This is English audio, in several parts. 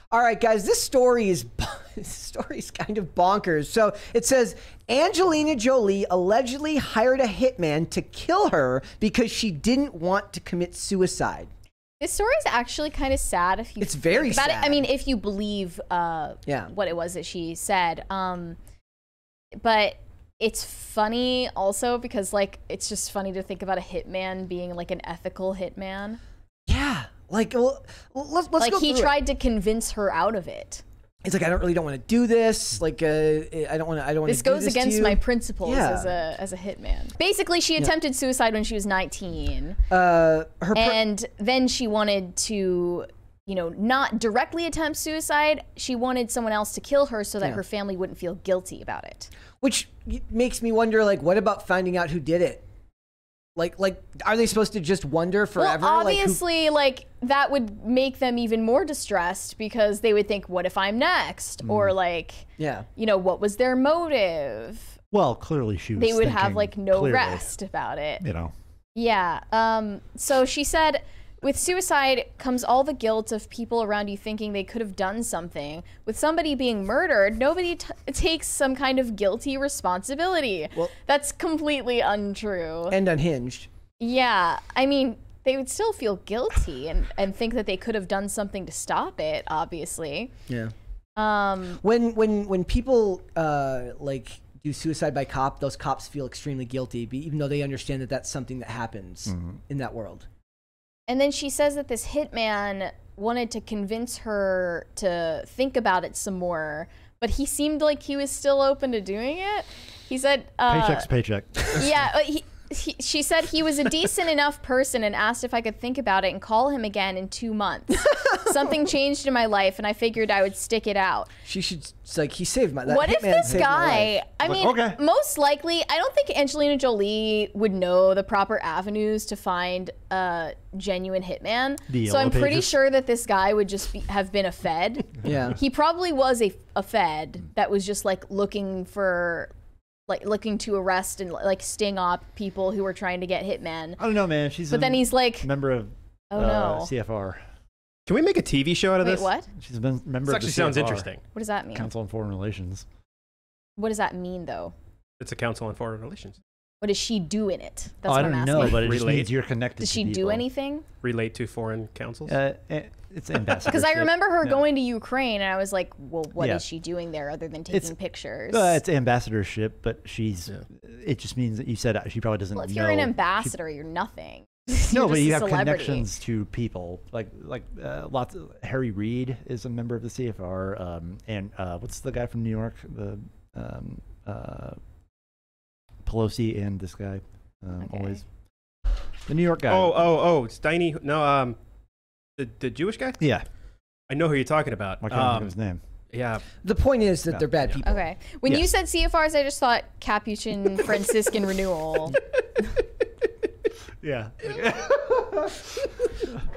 All right, guys, this story is kind of bonkers. So it says Angelina Jolie allegedly hired a hitman to kill her because she didn't want to commit suicide. This story is actually kind of sad if you It's very think about sad. it. I mean, if you believe what it was that she said. But it's funny also because, like, it's just funny to think about a hitman being, like, an ethical hitman. Yeah. Like, well, let's like go he through tried to convince her out of it. He's like, I don't want to do this. Like, I don't want to. This goes against my principles as a hitman. Basically, she attempted suicide when she was 19, and then she wanted to, you know, not directly attempt suicide. She wanted someone else to kill her so that her family wouldn't feel guilty about it. Which makes me wonder, like, what about finding out who did it? Like, are they supposed to just wonder forever? Well, obviously, like, that would make them even more distressed because they would think, what if I'm next? Or, like, you know, what was their motive? Well, clearly she was They would have, like, no rest about it. You know. Yeah. So she said, with suicide comes all the guilt of people around you thinking they could have done something. With somebody being murdered, nobody takes some kind of guilty responsibility. Well, that's completely untrue. And unhinged. Yeah. I mean, they would still feel guilty and think that they could have done something to stop it, obviously. Yeah. When people like do suicide by cop, those cops feel extremely guilty, even though they understand that that's something that happens in that world. And then she says that this hitman wanted to convince her to think about it some more, but he seemed like he was still open to doing it. He said, paycheck's paycheck. Yeah, she said he was a decent enough person and asked if I could think about it and call him again in 2 months. Something changed in my life, and I figured I would stick it out. She should, it's like, he saved my life. What if this guy, I mean, most likely, I don't think Angelina Jolie would know the proper avenues to find a genuine hitman. So I'm pretty sure that this guy would just have been a Fed. Yeah. He probably was a Fed that was just, like, looking to arrest and, like, sting off people who were trying to get hitman. I don't know, man. But then he's like, member of CFR. Can we make a TV show out of this? Wait, what? She's a member this of actually the sounds CFR, interesting. What does that mean? Council on Foreign Relations. What does that mean, though? It's a Council on Foreign Relations. What does she do in it? That's what I I'm don't asking. know, but it just means you're connected Does to she people. do anything? Relate to foreign councils? It's ambassador. Because I remember her going to Ukraine, and I was like, well, what is she doing there other than taking pictures? It's ambassadorship, but she's. It just means that you said she probably doesn't know. Well, if you're an ambassador, you're nothing. No, but you have connections to people. Like lots of, Harry Reid is a member of the CFR, and what's the guy from New York? The Pelosi and this guy, always the New York guy. Oh, Steiny. No, the Jewish guy. Yeah, I know who you're talking about. I can't think of his name. Yeah. The point is that they're bad people. Okay. When you said CFRs, I just thought Capuchin Franciscan Renewal. Yeah.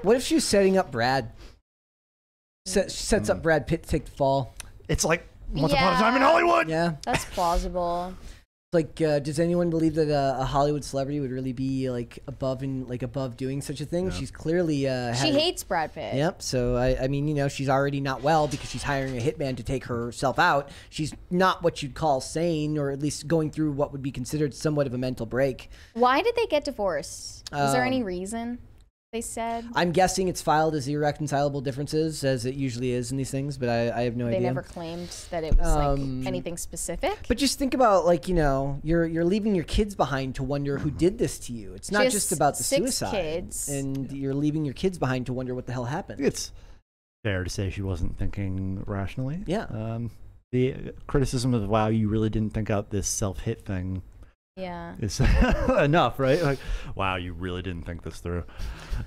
What if she was setting up Brad? Sets up Brad Pitt to take the fall. It's like Once Upon a Time in Hollywood. Yeah. That's plausible. Like, does anyone believe that a Hollywood celebrity would really be above doing such a thing? No. She's clearly she hates Brad Pitt. Yep. So I mean, you know, she's already not well because she's hiring a hitman to take herself out. She's not what you'd call sane, or at least going through what would be considered somewhat of a mental break. Why did they get divorced? Was there any reason? They said. I'm guessing it's filed as irreconcilable differences, as it usually is in these things, but I have no idea. They never claimed that it was like anything specific. But just think about, like, you know, you're leaving your kids behind to wonder who did this to you. It's not just about the 6 suicide. Kids. And you're leaving your kids behind to wonder what the hell happened. It's fair to say she wasn't thinking rationally. Yeah. The criticism of, wow, you really didn't think out this self-hit thing. Yeah. It's enough, right? Like, wow, you really didn't think this through.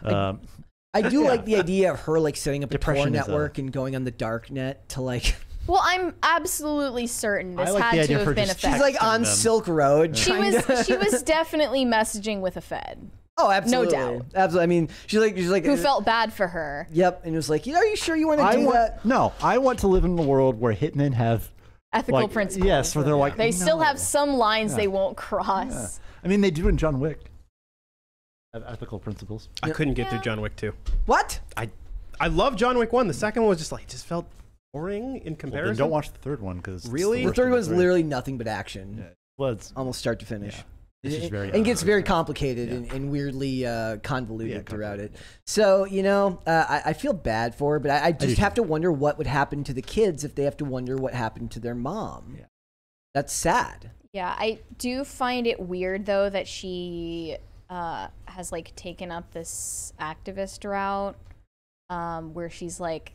I do like the idea of her, like, setting up a porn network and going on the dark net to, like... Well, I'm absolutely certain this like had to have been a Fed. She's like on Silk Road. She was definitely messaging with a Fed. Oh, absolutely. No doubt. Absolutely. I mean, she's like who felt bad for her. Yep. And it was like, are you sure you want to do that? No, I want to live in a world where hitmen have ethical principles. Yes, where they're like, they still have some lines they won't cross. Yeah. I mean, they do in John Wick. Have ethical principles. I couldn't get through John Wick 2. What? I love John Wick 1. The second one was just like, just felt boring in comparison. Well, then don't watch the third one because really, the third one is literally nothing but action. Yeah. Well, it's almost start to finish. Yeah. It's just very and gets very complicated and weirdly convoluted throughout it. So, you know, I feel bad for her, but I just have to wonder what would happen to the kids if they have to wonder what happened to their mom. Yeah. That's sad. Yeah, I do find it weird, though, that she has, like, taken up this activist route where she's, like,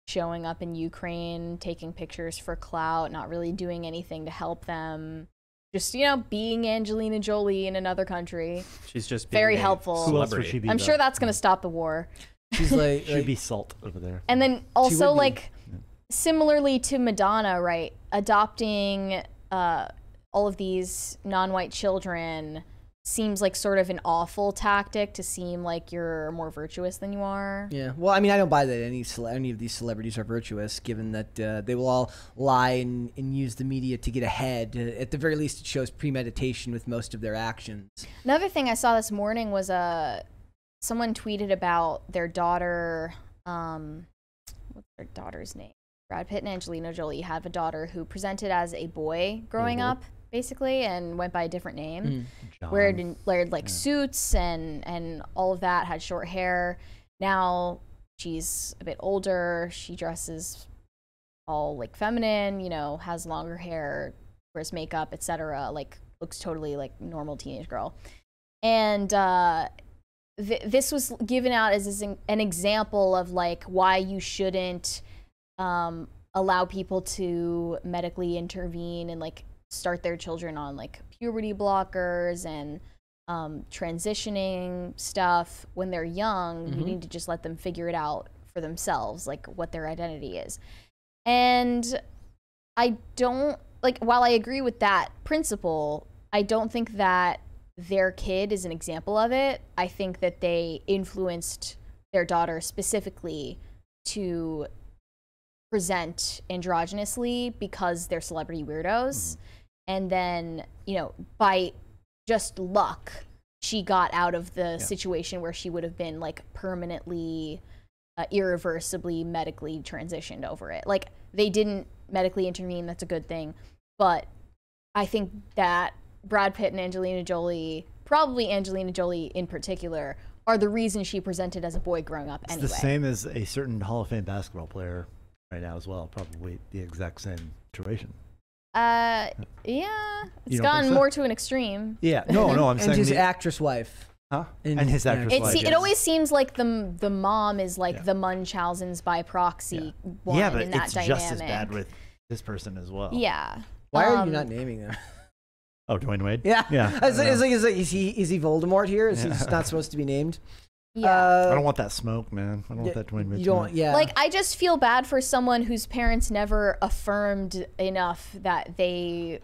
showing up in Ukraine, taking pictures for clout, not really doing anything to help them. Just, you know, being Angelina Jolie in another country. She's just very helpful. Who else would she be? I'm sure that's going to stop the war. She's like, she'd be Salt over there. And then also, like, similarly to Madonna, right? Adopting all of these non-white children seems like sort of an awful tactic to seem like you're more virtuous than you are. Yeah. Well, I mean, I don't buy that any of these celebrities are virtuous, given that they will all lie and use the media to get ahead. At the very least, it shows premeditation with most of their actions. Another thing I saw this morning was someone tweeted about their daughter. What's their daughter's name? Brad Pitt and Angelina Jolie have a daughter who presented as a boy growing up, basically, and went by a different name. Weared like suits and all of that, had short hair. Now she's a bit older. She dresses all like feminine, you know, has longer hair, wears makeup, etc. Like looks totally like normal teenage girl. And this was given out as an example of like why you shouldn't allow people to medically intervene and like start their children on like puberty blockers and transitioning stuff when they're young. You need to just let them figure it out for themselves, like what their identity is. And I don't, like, while I agree with that principle, I don't think that their kid is an example of it. I think that they influenced their daughter specifically to present androgynously because they're celebrity weirdos. And then, you know, by just luck, she got out of the situation where she would have been like permanently, irreversibly medically transitioned over it. Like, they didn't medically intervene. That's a good thing. But I think that Brad Pitt and Angelina Jolie, probably Angelina Jolie in particular, are the reason she presented as a boy growing up anyway. It's the same as a certain Hall of Fame basketball player right now as well. Probably the exact same situation. Yeah, it's gone more to an extreme. Yeah, no, I'm saying and his actress wife. Huh? And his actress wife. It always seems like the mom is like the Munchausen's by proxy one but in that it's dynamic. just as bad with this person as well. Yeah. Why are you not naming them? Oh, Dwayne Wade? Yeah. Yeah. Is he Voldemort here? Is he just not supposed to be named? Yeah. I don't want that smoke, man. I don't want that Dwayne Wade. You don't, smoke. yeah. Like, I just feel bad for someone whose parents never affirmed enough that they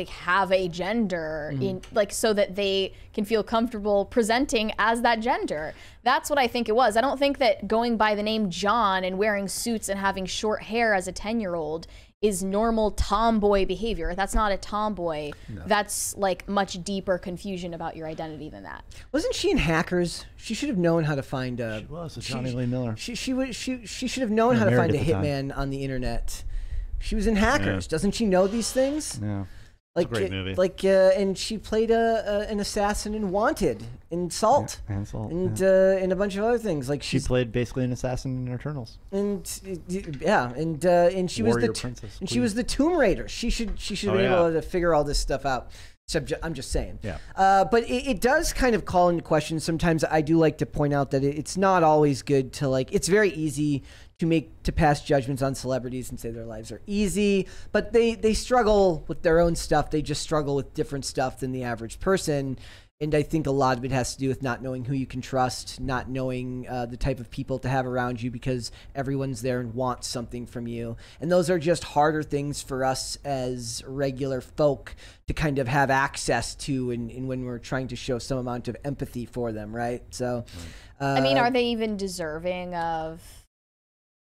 have a gender in like so that they can feel comfortable presenting as that gender. That's what I think it was. I don't think that going by the name John and wearing suits and having short hair as a 10-year-old is normal tomboy behavior. That's not a tomboy. No. That's like much deeper confusion about your identity than that. Wasn't she in Hackers? She should have known how to find a. She was a Johnny Lee Miller. She should have known how to find a hitman on the internet. She was in Hackers. Yeah. Doesn't she know these things? Yeah. Like, it's a great movie. And she played an assassin in Wanted, in Salt, and Salt, and a bunch of other things. Like she played basically an assassin in Eternals. And she was she was the Tomb Raider. She should have been able to figure all this stuff out. So I'm just saying. Yeah. But it does kind of call into question. Sometimes I do like to point out that it's not always good to like. It's very easy to pass judgments on celebrities and say their lives are easy, but they struggle with their own stuff. They just struggle with different stuff than the average person. And I think a lot of it has to do with not knowing who you can trust, not knowing the type of people to have around you because everyone's there and wants something from you. And those are just harder things for us as regular folk to kind of have access to and when we're trying to show some amount of empathy for them, right? So, I mean, are they even deserving of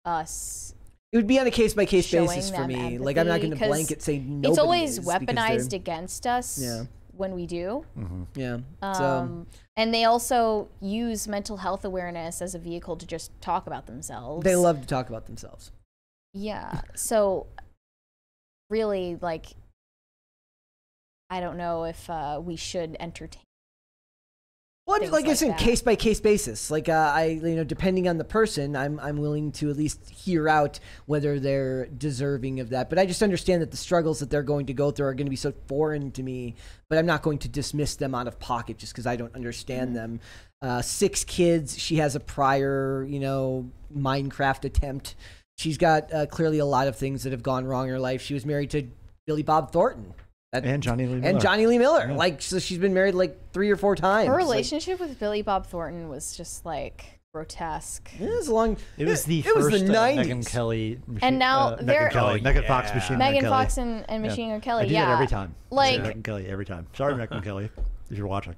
us? It would be on a case-by-case basis for me. Empathy, like, I'm not going to blanket say nobody. It's always weaponized against us. Yeah. when we do. Yeah. And they also use mental health awareness as a vehicle to just talk about themselves. They love to talk about themselves. Yeah. So really, like, I don't know if we should entertain. Well, like I said, case by case basis. Like depending on the person, I'm willing to at least hear out whether they're deserving of that. But I just understand that the struggles that they're going to go through are going to be so foreign to me. But I'm not going to dismiss them out of pocket just because I don't understand them. 6 kids. She has a prior, Minecraft attempt. She's got clearly a lot of things that have gone wrong in her life. She was married to Billy Bob Thornton. And Johnny Lee Miller. And Johnny Lee Miller. Yeah. Like, so she's been married like 3 or 4 times. Her relationship with Billy Bob Thornton was just like grotesque. It was long. It was the it first was the 90s. Megan Kelly. And now they're Megan Fox, Machine Gun Megan Kelly. Fox and Machine Gun Kelly. I do that every time. Like Megan Kelly every time. Sorry, Megan Kelly, if you're watching.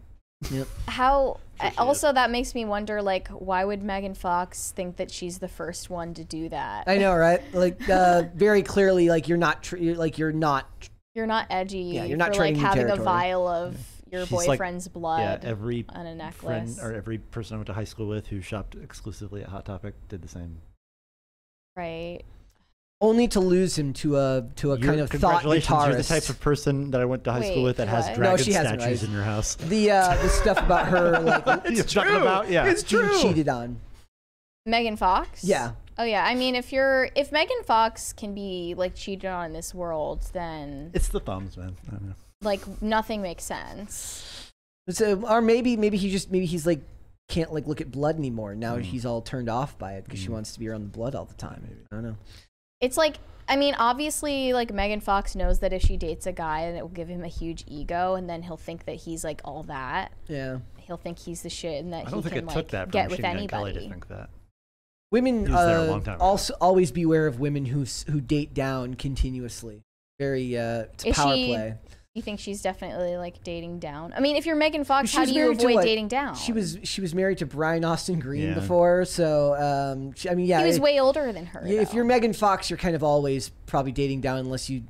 Yep. How also that makes me wonder, like, why would Megan Fox think that she's the first one to do that? I know, right? Like, very clearly, like you're not edgy. Yeah, you're not for, treading like new having territory. a vial of your She's boyfriend's blood every on a necklace. friend or every person I went to high school with who shopped exclusively at Hot Topic did the same. Right. Only to lose him to a kind of thought Congratulations, guitarist. you're the type of person that I went to high school with that has what? dragon No, she hasn't, statues right? in your house. The stuff about her, like It's true. it's being cheated on. Megan Fox? Yeah. Oh yeah. I mean, if Megan Fox can be like cheated on in this world, then It's the thumbs, man. I don't know. like nothing makes sense. So, or maybe he's like can't like look at blood anymore. Now he's all turned off by it because she wants to be around the blood all the time. Maybe. I don't know. It's like, I mean, obviously, like Megan Fox knows that if she dates a guy, then it will give him a huge ego, and then he'll think that he's like all that. Yeah. He'll think he's the shit, and that I don't he think can it took that like for get with Machine Gun Kelly anybody. to think that. Women He was there a long time ago. also always beware of women who date down continuously. Very it's Is power she- play. You think she's definitely like dating down? I mean, if you're Megan Fox, She how was do you married to avoid what? dating down? She was married to Brian Austin Green Yeah. before, so I mean, yeah. He was way older than her. Yeah, if though. you're Megan Fox, you're kind of always probably dating down unless you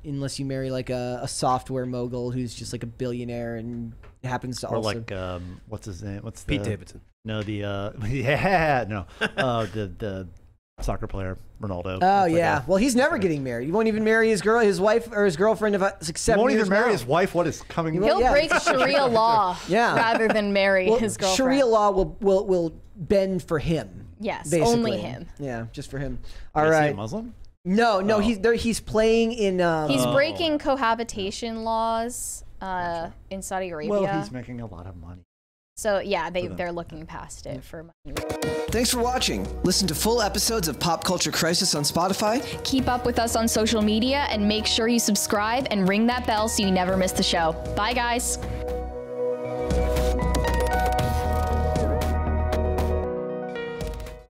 marry like a software mogul who's just like a billionaire and happens to Or also like, what's his name? What's Pete Davidson. No, the the soccer player Ronaldo. Oh That's like yeah, well he's never getting married. He won't even marry his wife or his girlfriend if it's like 7 He won't years even marry now. his wife. What is coming? He'll yeah. break Sharia law Yeah. rather than marry Well, his girlfriend. Sharia law will bend for him. Yes, basically. only him. Yeah, just for him. All Is he a right. Muslim? No, Oh. he's playing in. He's breaking cohabitation laws in Saudi Arabia. Well, he's making a lot of money. So yeah, they're looking past it for money. Thanks for watching. Listen to full episodes of Pop Culture Crisis on Spotify. Keep up with us on social media and make sure you subscribe and ring that bell so you never miss the show. Bye, guys.